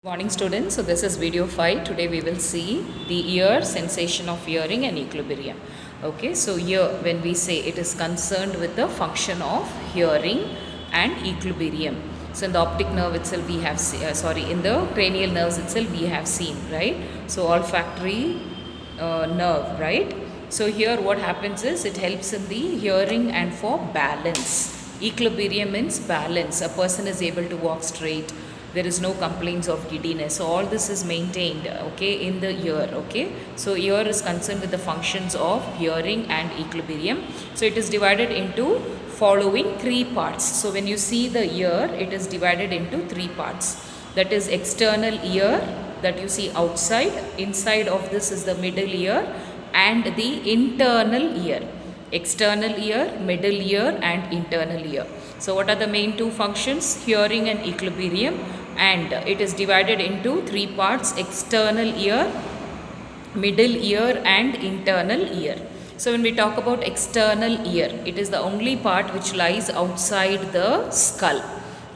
Morning students, so this is video 5. Today we will see the ear, sensation of hearing and equilibrium. Okay, so here when we say it is concerned with the function of hearing and equilibrium. So in the optic nerve itself we have, in the cranial nerves itself we have seen, right? So olfactory nerve, right? So here what happens is it helps in the hearing and for balance. Equilibrium means balance. A person is able to walk straight. There is no complaints of giddiness. So all this is maintained, okay, in the ear, okay. So ear is concerned with the functions of hearing and equilibrium. So it is divided into following three parts. So when you see the ear, it is divided into three parts. That is external ear that you see outside. Inside of this is the middle ear and the internal ear. External ear, middle ear and internal ear. So what are the main two functions? Hearing and equilibrium, and it is divided into three parts: external ear, middle ear and internal ear. So when we talk about external ear, it is the only part which lies outside the skull.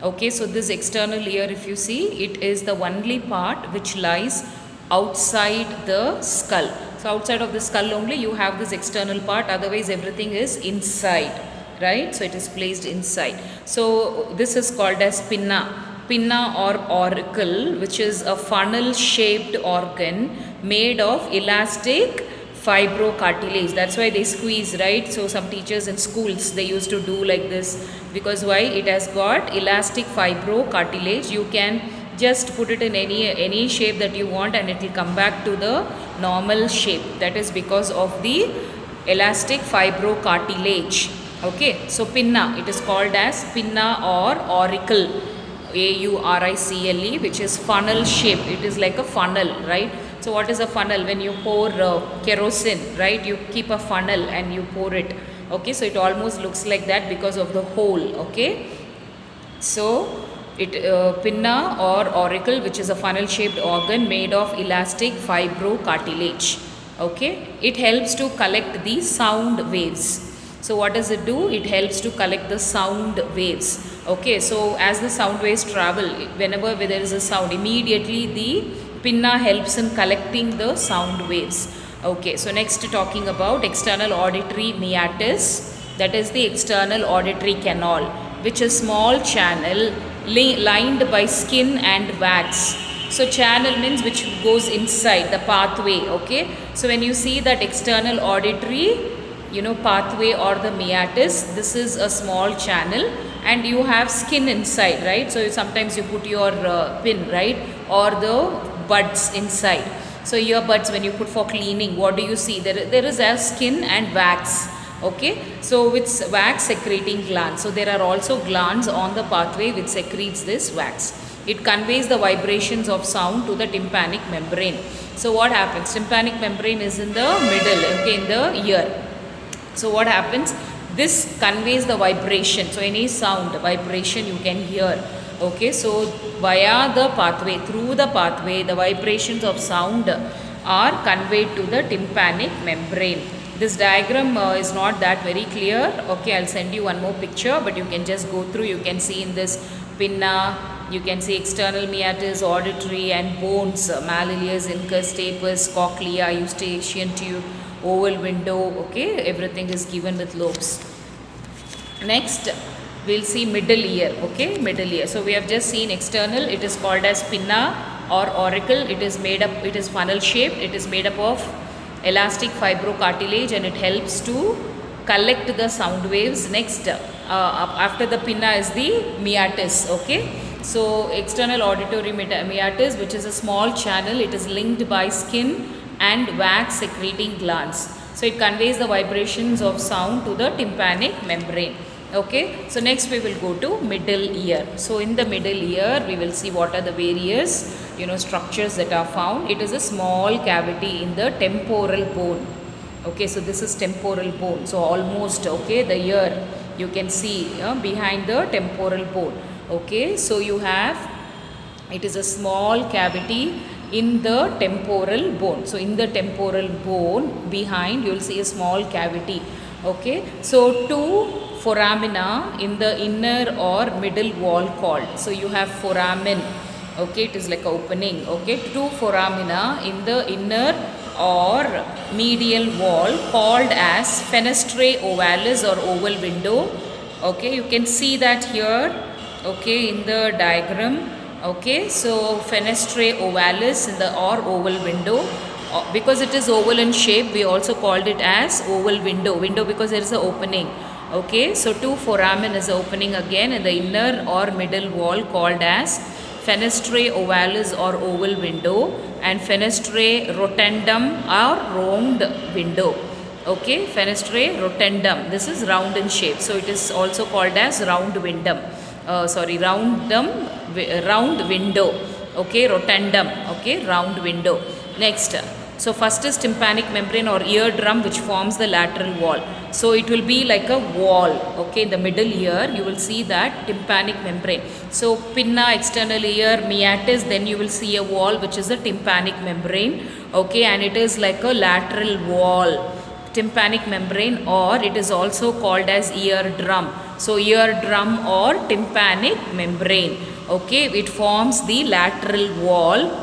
Okay, so this external ear, if you see, it is the only part which lies outside the skull. So outside of the skull only you have this external part, otherwise everything is inside, right? So it is placed inside. So this is called as pinna or auricle, which is a funnel shaped organ made of elastic fibrocartilage. That's why they squeeze, right? So some teachers in schools, they used to do like this, because why? It has got elastic fibrocartilage. You can just put it in any shape that you want and it will come back to the normal shape. That is because of the elastic fibrocartilage. Okay, so pinna, it is called as pinna or auricle, auricle, which is funnel shape. It is like a funnel, right? So what is a funnel? When you pour kerosene, right, you keep a funnel and you pour it. Okay, so it almost looks like that because of the hole. Okay, so it pinna or auricle, which is a funnel shaped organ made of elastic fibrocartilage. Okay, it helps to collect the sound waves. So what does it do? It helps to collect the sound waves. Okay, so as the sound waves travel, whenever there is a sound, immediately the pinna helps in collecting the sound waves. Okay, so next talking about external auditory meatus, that is the external auditory canal, which is small channel lined by skin and wax. So channel means which goes inside the pathway. Okay, so when you see that external auditory pathway or the meatus, this is a small channel and you have skin inside, right? So sometimes you put your pin, right, or the buds inside. So earbuds, when you put for cleaning, what do you see? There is a skin and wax. Okay, so it's wax secreting glands. So there are also glands on the pathway which secretes this wax. It conveys the vibrations of sound to the tympanic membrane. So what happens? Tympanic membrane is in the middle, okay, in the ear. So what happens? This conveys the vibration. So any sound, vibration you can hear. Okay, so via the pathway, through the pathway, the vibrations of sound are conveyed to the tympanic membrane. This diagram is not that very clear. Okay, I'll send you one more picture, but you can just go through. You can see in this pinna, you can see external meatus, auditory and bones, malleolus, incus, stapes, cochlea, eustachian tube, oval window. Okay, everything is given with lobes. Next, we'll see middle ear. Okay, middle ear. So we have just seen external. It is called as pinna or auricle. It is made up, it is funnel shaped. It is made up of elastic fibrocartilage and it helps to collect the sound waves. Next, after the pinna is the meatus. Okay, so external auditory meatus, which is a small channel. It is linked by skin and wax secreting glands. So it conveys the vibrations of sound to the tympanic membrane. Okay, so next we will go to middle ear. So in the middle ear we will see what are the various structures that are found. It is a small cavity in the temporal bone. Okay, so this is temporal bone. So almost, okay, the ear you can see behind the temporal bone. Okay, so you have, it is a small cavity in the temporal bone. So in the temporal bone behind you will see a small cavity. Okay, so two foramina in the inner or middle wall called. So you have foramen Okay, it is like a opening. Okay, two foramina in the inner or medial wall called as fenestrae ovalis or oval window. Okay, you can see that here. Okay, in the diagram. Okay, so fenestrae ovalis in the or oval window. Because it is oval in shape, we also called it as oval window. Window because there is an opening. Okay, so two foramen is opening again in the inner or middle wall called as fenestrae ovalis or oval window, and fenestrae rotundum or round window. Okay, fenestrae rotundum, this is round in shape, so it is also called as round window. Round window. Okay, rotundum. Okay, round window. Next, so first is tympanic membrane or eardrum, which forms the lateral wall. So it will be like a wall. Okay, in the middle ear you will see that tympanic membrane. So pinna, external ear, meatus, then you will see a wall which is a tympanic membrane. Okay, and it is like a lateral wall, tympanic membrane, or it is also called as eardrum. So eardrum or tympanic membrane. Okay, it forms the lateral wall.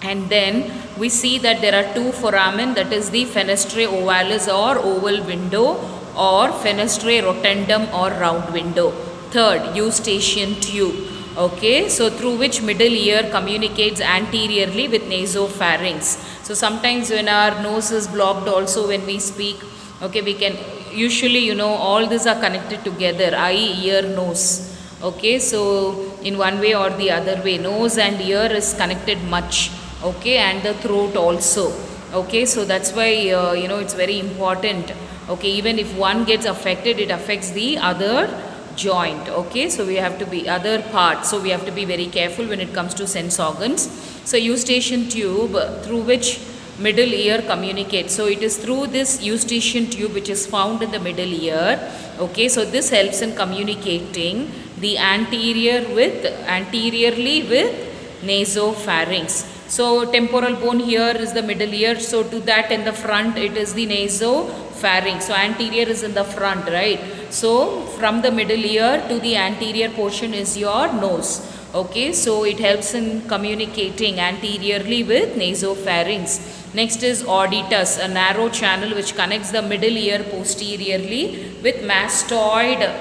And then we see that there are two foramen, that is the fenestrae ovalis or oval window, or fenestrae rotundum or round window. Third, eustachian tube. Okay, so through which middle ear communicates anteriorly with nasopharynx. So sometimes when our nose is blocked also when we speak, okay, we can usually, all these are connected together, eye, ear, nose. Okay, so in one way or the other way, nose and ear is connected much. Okay, and the throat also. Okay, so that's why it's very important. Okay, even if one gets affected, it affects the other joint. Okay, so we have to be other part, so we have to be very careful when it comes to sense organs. So eustachian tube, through which middle ear communicates. So it is through this eustachian tube which is found in the middle ear. Okay, so this helps in communicating the anteriorly with nasopharynx. So temporal bone here is the middle ear, so to that in the front it is the nasopharynx. So anterior is in the front, right? So from the middle ear to the anterior portion is your nose. Okay, so it helps in communicating anteriorly with nasopharynx. Next is auditus, a narrow channel which connects the middle ear posteriorly with mastoid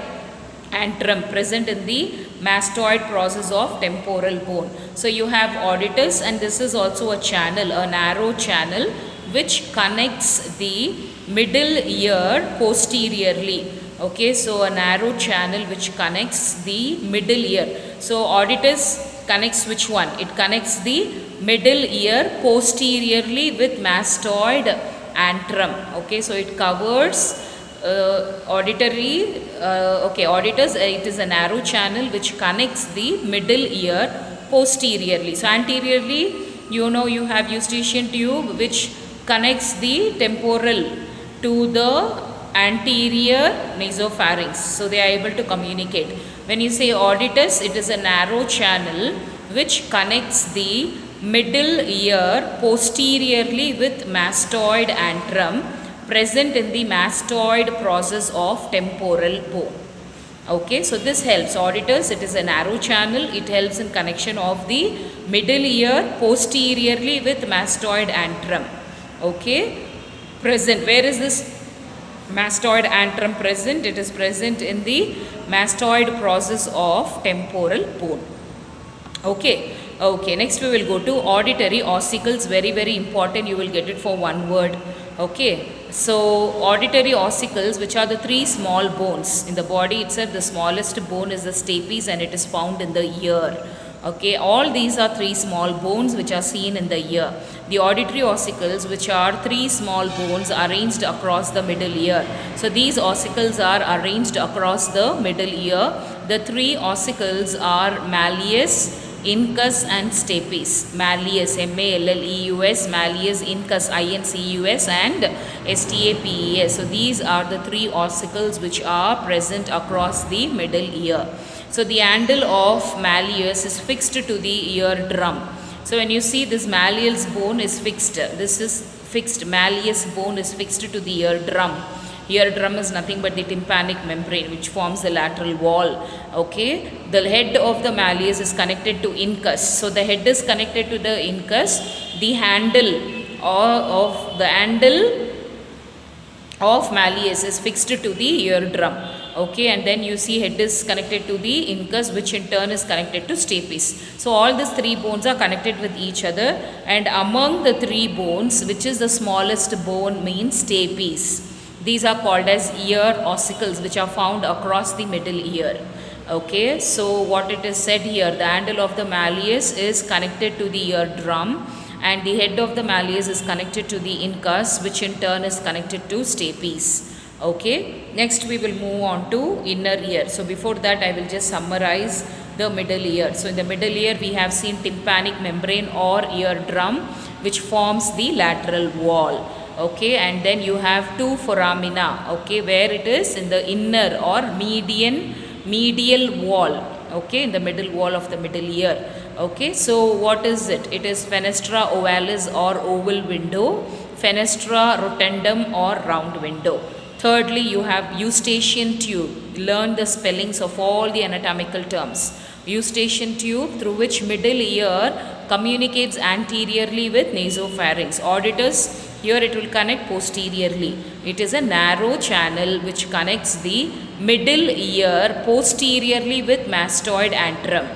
antrum, present in the mastoid process of temporal bone. So you have auditus, and this is also a channel, a narrow channel which connects the middle ear posteriorly. Okay, so a narrow channel which connects the middle ear. So auditus connects which one? It connects the middle ear posteriorly with mastoid antrum. Okay, so it covers auditus. It is a narrow channel which connects the middle ear posteriorly. So anteriorly, you have eustachian tube which connects the temporal to the anterior nasopharynx. So they are able to communicate. When you say auditus, it is a narrow channel which connects the middle ear posteriorly with mastoid antrum, present in the mastoid process of temporal bone. Okay, so this helps. Auditus, it is a narrow channel. It helps in connection of the middle ear posteriorly with mastoid antrum. Okay, present. Where is this mastoid antrum present? It is present in the mastoid process of temporal bone. Okay. Okay, next we will go to auditory ossicles. Very, very important. You will get it for one word. Okay, so auditory ossicles, which are the three small bones in the body itself. The smallest bone is the stapes, and it is found in the ear. Okay, all these are three small bones which are seen in the ear. The auditory ossicles, which are three small bones arranged across the middle ear. So these ossicles are arranged across the middle ear. The three ossicles are malleus, incus and stapes. Malleus, M-A-L-L-E-U-S, malleus, incus, I-N-C-U-S, and S-T-A-P-E-S. So these are the three ossicles which are present across the middle ear. So the handle of malleus is fixed to the eardrum. So when you see this malleus bone is fixed, this is fixed, malleus bone is fixed to the eardrum. Eardrum is nothing but the tympanic membrane which forms the lateral wall. Okay, the head of the malleus is connected to incus. So the head is connected to the incus. The handle of malleus is fixed to the eardrum. Okay, and then you see head is connected to the incus, which in turn is connected to stapes. So all these three bones are connected with each other, and among the three bones, which is the smallest bone means stapes. These are called as ear ossicles, which are found across the middle ear. Okay, so what it is said here, the handle of the malleus is connected to the eardrum, and the head of the malleus is connected to the incus, which in turn is connected to stapes. Okay, next we will move on to inner ear. So before that I will just summarize the middle ear. So in the middle ear we have seen tympanic membrane or eardrum, which forms the lateral wall. Okay, and then you have two foramina, okay, where it is in the inner or medial wall, okay, in the middle wall of the middle ear. Okay, so what is it? It is fenestra ovalis or oval window, fenestra rotundum or round window. Thirdly, you have eustachian tube. Learn the spellings of all the anatomical terms. Eustachian tube, through which middle ear communicates anteriorly with nasopharynx. Auditus, here it will connect posteriorly. It is a narrow channel which connects the middle ear posteriorly with mastoid antrum.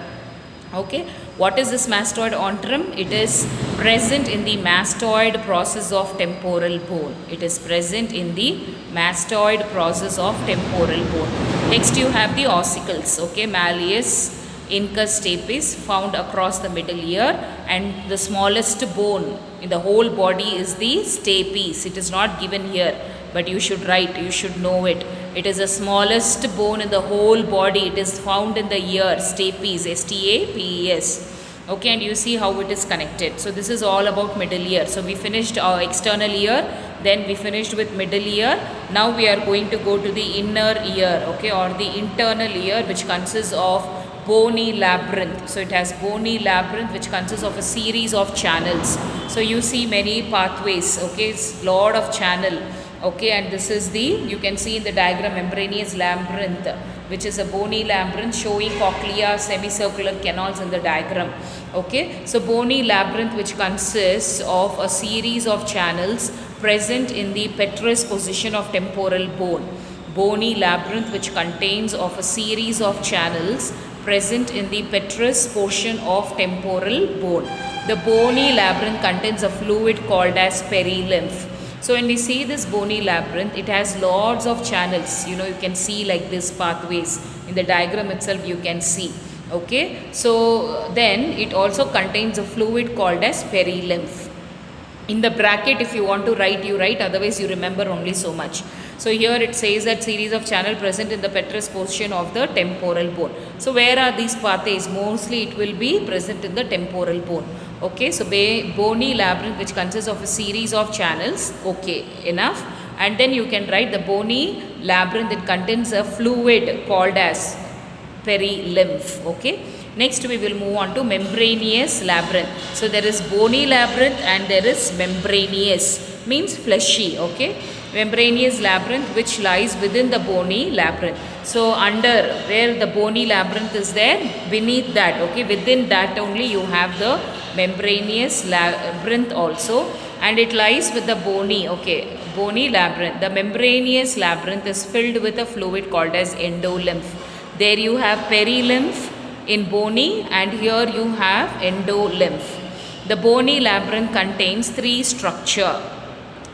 Okay, what is this mastoid antrum? It is present in the mastoid process of temporal bone. It is present in the mastoid process of temporal bone. Next you have the ossicles, okay, malleus, incus, stapes, found across the middle ear, and the smallest bone in the whole body is the stapes. It is not given here, but you should write, you should know it. It is the smallest bone in the whole body. It is found in the ear, stapes, S-T-A-P-E-S. Okay, and you see how it is connected. So this is all about middle ear. So we finished our external ear, then we finished with middle ear. Now we are going to go to the inner ear, okay, or the internal ear, which consists of bony labyrinth. So it has bony labyrinth, which consists of a series of channels. So you see many pathways, okay, it's lot of channel. Okay, and this is the, you can see in the diagram, membranous labyrinth, which is a bony labyrinth showing cochlea, semicircular canals in the diagram. Okay, so bony labyrinth, which consists of a series of channels present in the petrous position of temporal bone. Bony labyrinth, which contains of a series of channels present in the petrous portion of temporal bone. The bony labyrinth contains a fluid called as perilymph. So when we see this bony labyrinth, it has lots of channels. You know, you can see like this pathways. In the diagram itself you can see. Okay, so then it also contains a fluid called as perilymph. In the bracket, if you want to write, you write, otherwise you remember only so much. So here it says that series of channel present in the petrous portion of the temporal bone. So where are these pathways? Mostly it will be present in the temporal bone. Okay, so bony labyrinth, which consists of a series of channels. Okay, enough. And then you can write the bony labyrinth, it contains a fluid called as perilymph. Okay, next we will move on to membranous labyrinth. So there is bony labyrinth and there is membranous, means fleshy. Okay, membranous labyrinth, which lies within the bony labyrinth. So under where the bony labyrinth is there, beneath that, okay, within that only you have the membranous labyrinth also, and it lies with the bony, okay, bony labyrinth. The membranous labyrinth is filled with a fluid called as endolymph. There you have perilymph in bony, and here you have endolymph. The bony labyrinth contains three structures.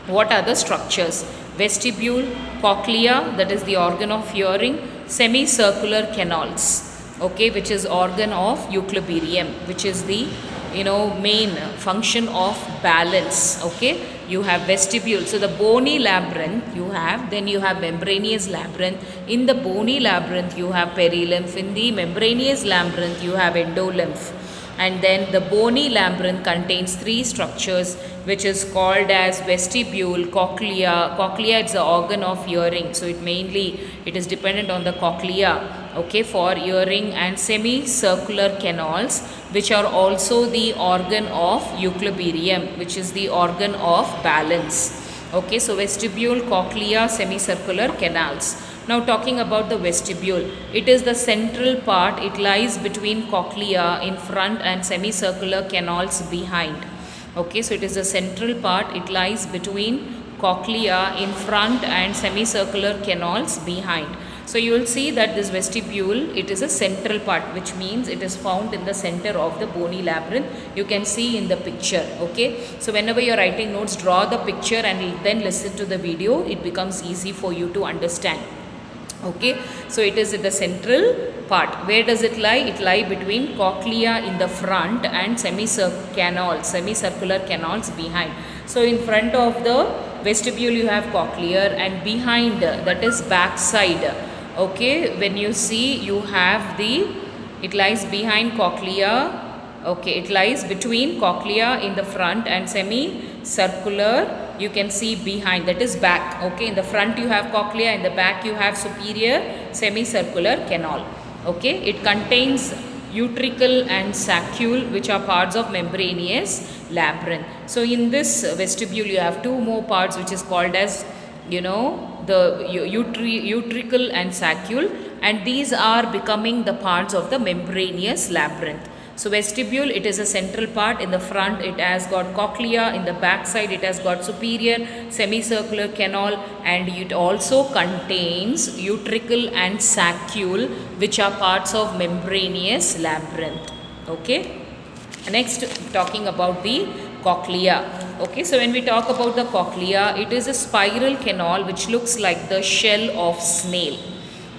What are the structures? Vestibule, cochlea, that is the organ of hearing, semicircular canals, okay, which is organ of equilibrium, which is the, you know, main function of balance. Okay, you have vestibule. So the bony labyrinth you have, then you have membranous labyrinth. In the bony labyrinth you have perilymph. In the membranous labyrinth you have endolymph. And then the bony labyrinth contains three structures, which is called as vestibule, cochlea. Cochlea is the organ of hearing, so it is dependent on the cochlea, okay, for hearing, and semicircular canals, which are also the organ of equilibrium, which is the organ of balance. Okay, so vestibule, cochlea, semicircular canals. Now talking about the vestibule, it is the central part. It lies between cochlea in front and semicircular canals behind. Okay, so it is the central part. It lies between cochlea in front and semicircular canals behind. So you will see that this vestibule, it is a central part, which means it is found in the center of the bony labyrinth. You can see in the picture. Okay, so whenever you are writing notes, draw the picture and then listen to the video. It becomes easy for you to understand. Okay, so it is in the central part. Where does it lie? It lie between cochlea in the front and semicircular canals behind. So in front of the vestibule you have cochlea, and behind, that is back side. Okay, when you see, you have it lies behind cochlea. Okay, it lies between cochlea in the front and semicircular, you can see behind, that is back. Okay, in the front you have cochlea, in the back you have superior semicircular canal. Okay, it contains utricle and saccule, which are parts of membranous labyrinth. So in this vestibule you have two more parts, which is called as, the utricle and saccule, and these are becoming the parts of the membranous labyrinth. So vestibule, it is a central part. In the front it has got cochlea, in the back side it has got superior semicircular canal, and it also contains utricle and saccule, which are parts of membranous labyrinth. Okay, next talking about the cochlea. Okay, so when we talk about the cochlea, it is a spiral canal which looks like the shell of snail.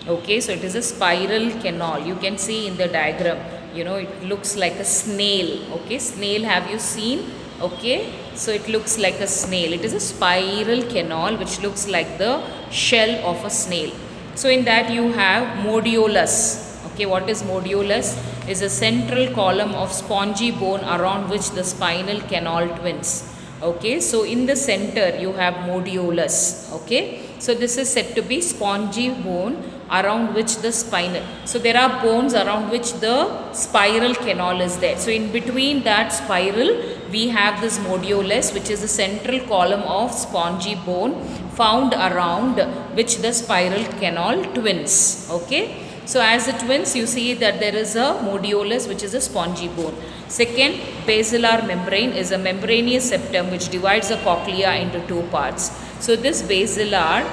Okay, so it is a spiral canal. You can see in the diagram, it looks like a snail. Okay, snail, have you seen? Okay, so it looks like a snail. It is a spiral canal which looks like the shell of a snail. So in that you have modiolus. Okay, what is modiolus? Is a central column of spongy bone around which the spinal canal twins. Okay, so in the center you have modiolus. Okay, so this is said to be spongy bone around which the spinal. So there are bones around which the spiral canal is there. So in between that spiral we have this modiolus, which is the central column of spongy bone found around which the spiral canal twins. Okay, so as it twins, you see that there is a modiolus, which is a spongy bone. Second, basilar membrane is a membranous septum which divides the cochlea into two parts. So this basilar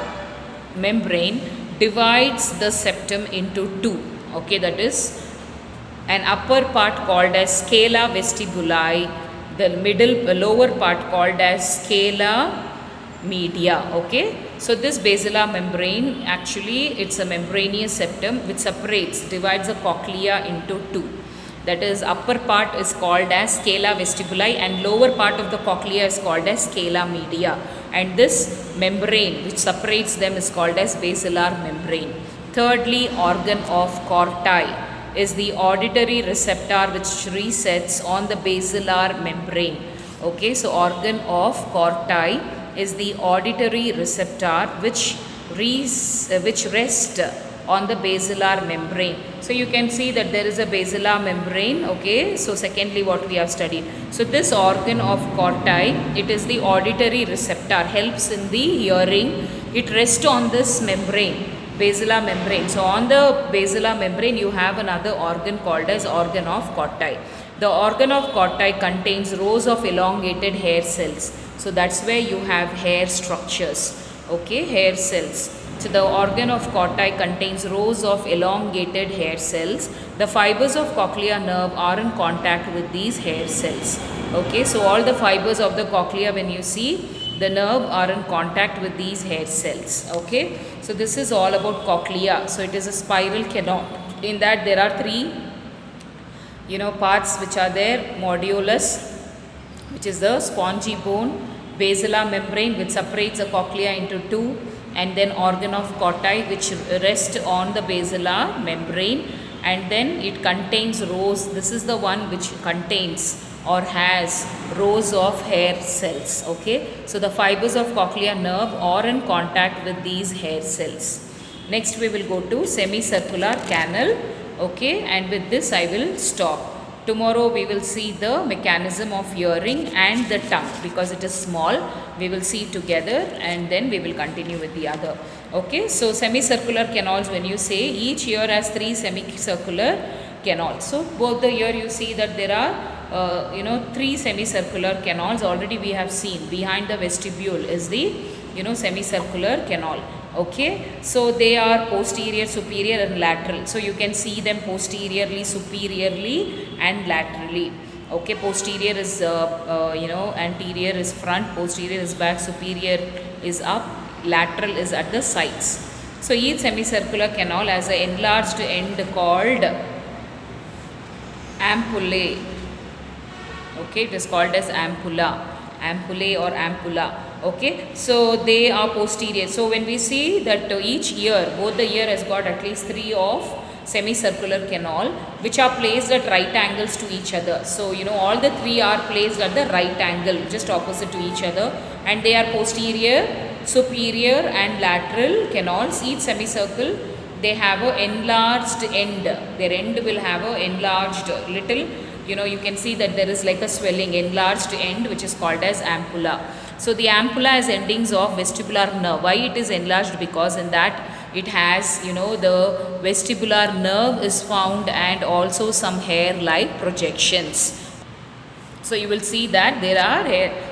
membrane divides the septum into two. Okay, that is an upper part called as scala vestibuli, the lower part called as scala media. Okay, so this basilar membrane, actually it's a membranous septum which divides the cochlea into two. That is, upper part is called as scala vestibuli and lower part of the cochlea is called as scala media, and this membrane which separates them is called as basilar membrane. Thirdly, organ of Corti is the auditory receptor which resets on the basilar membrane. Okay, so organ of Corti is the auditory receptor which rests on the basilar membrane. So you can see that there is a basilar membrane. Okay, so secondly what we have studied. So this organ of Corti, it is the auditory receptor, helps in the hearing. It rests on this membrane, basilar membrane. So on the basilar membrane you have another organ called as organ of Corti. The organ of Corti contains rows of elongated hair cells. So that's where you have hair structures. Okay, hair cells. So the organ of Corti contains rows of elongated hair cells. The fibers of cochlear nerve are in contact with these hair cells. Okay, so all the fibers of the cochlea, when you see, the nerve are in contact with these hair cells. Okay, so this is all about cochlea. So it is a spiral canal. In that there are three parts which are there: modiolus, which is the spongy bone; basilar membrane, which separates the cochlea into two; and then organ of Corti, which rests on the basilar membrane, and then it contains rows. This is the one which contains or has rows of hair cells. Okay, so the fibers of cochlear nerve are in contact with these hair cells. Next we will go to semicircular canal. Okay, and with this I will stop. Tomorrow we will see the mechanism of hearing and the tongue, because it is small. We will see together and then we will continue with the other. Okay, so semicircular canals, when you say, each ear has 3 semicircular canals. So both the ear you see that there are 3 semicircular canals already we have seen. Behind the vestibule is the semicircular canal. Okay, so they are posterior, superior and lateral. So you can see them posteriorly, superiorly and laterally. Okay, posterior is anterior is front, posterior is back, superior is up, lateral is at the sides. So each semicircular canal has an enlarged end called ampullae. Okay, it is called as ampullae or ampulla. Okay, so they are posterior. So when we see that each ear, both the ear has got at least 3 of semicircular canal, which are placed at right angles to each other. So all the 3 are placed at the right angle, just opposite to each other, and they are posterior, superior and lateral canals. Each semicircle, they have a enlarged end. Their end will have a enlarged little, you can see that there is like a swelling, enlarged end, which is called as ampulla. So the ampulla has endings of vestibular nerve. Why it is enlarged? Because in that it has, the vestibular nerve is found, and also some hair-like projections. So you will see that there are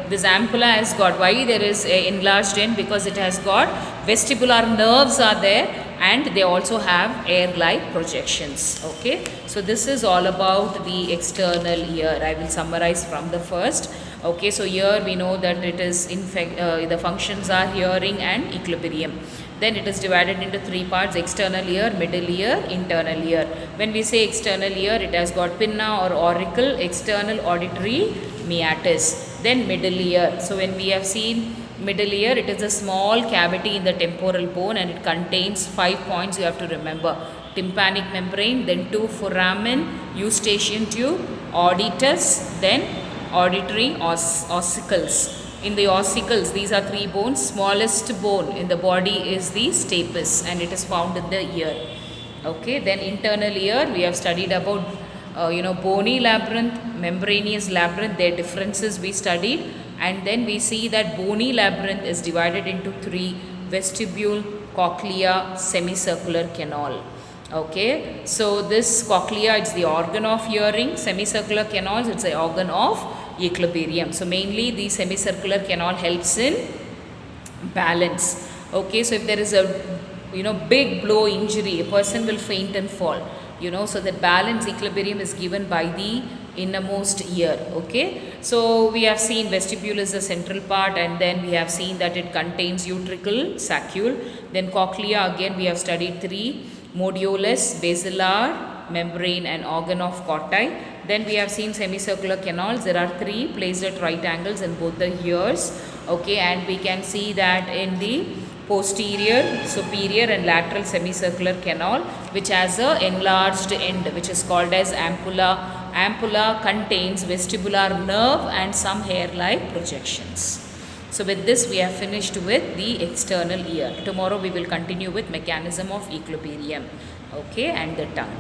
this ampulla has got, why there is a enlarged end? Because it has got vestibular nerves are there, and they also have air-like projections. Okay, so this is all about the external ear. I will summarize from the first. Okay, so here we know that it is the functions are hearing and equilibrium. Then it is divided into 3 parts: external ear, middle ear, internal ear. When we say external ear, it has got pinna or auricle, external auditory meatus. Then middle ear. So when we have seen middle ear, it is a small cavity in the temporal bone, and it contains 5 points you have to remember: tympanic membrane, then 2 foramen, eustachian tube, auditus, then auditory ossicles. In the ossicles, these are 3 bones. Smallest bone in the body is the stapes, and it is found in the ear. Okay, then internal ear, we have studied about bony labyrinth, membranous labyrinth, their differences we studied, and then we see that bony labyrinth is divided into 3: vestibule, cochlea, semicircular canal. Okay, so this cochlea, it's the organ of hearing. Semicircular canals, it's the organ of equilibrium. So mainly the semicircular canal helps in balance. Okay, so if there is a big blow injury, a person will faint and fall, so that balance, equilibrium is given by the innermost ear. Okay, so we have seen vestibule is the central part, and then we have seen that it contains utricle, saccule. Then cochlea, again we have studied 3: modiolus, basilar membrane and organ of Corti. Then we have seen semicircular canals. There are 3 placed at right angles in both the ears. Okay, and we can see that in the posterior, superior and lateral semicircular canal, which has a enlarged end, which is called as ampulla. Ampulla contains vestibular nerve and some hair-like projections. So with this we have finished with the external ear. Tomorrow we will continue with mechanism of equilibrium, okay, and the tongue.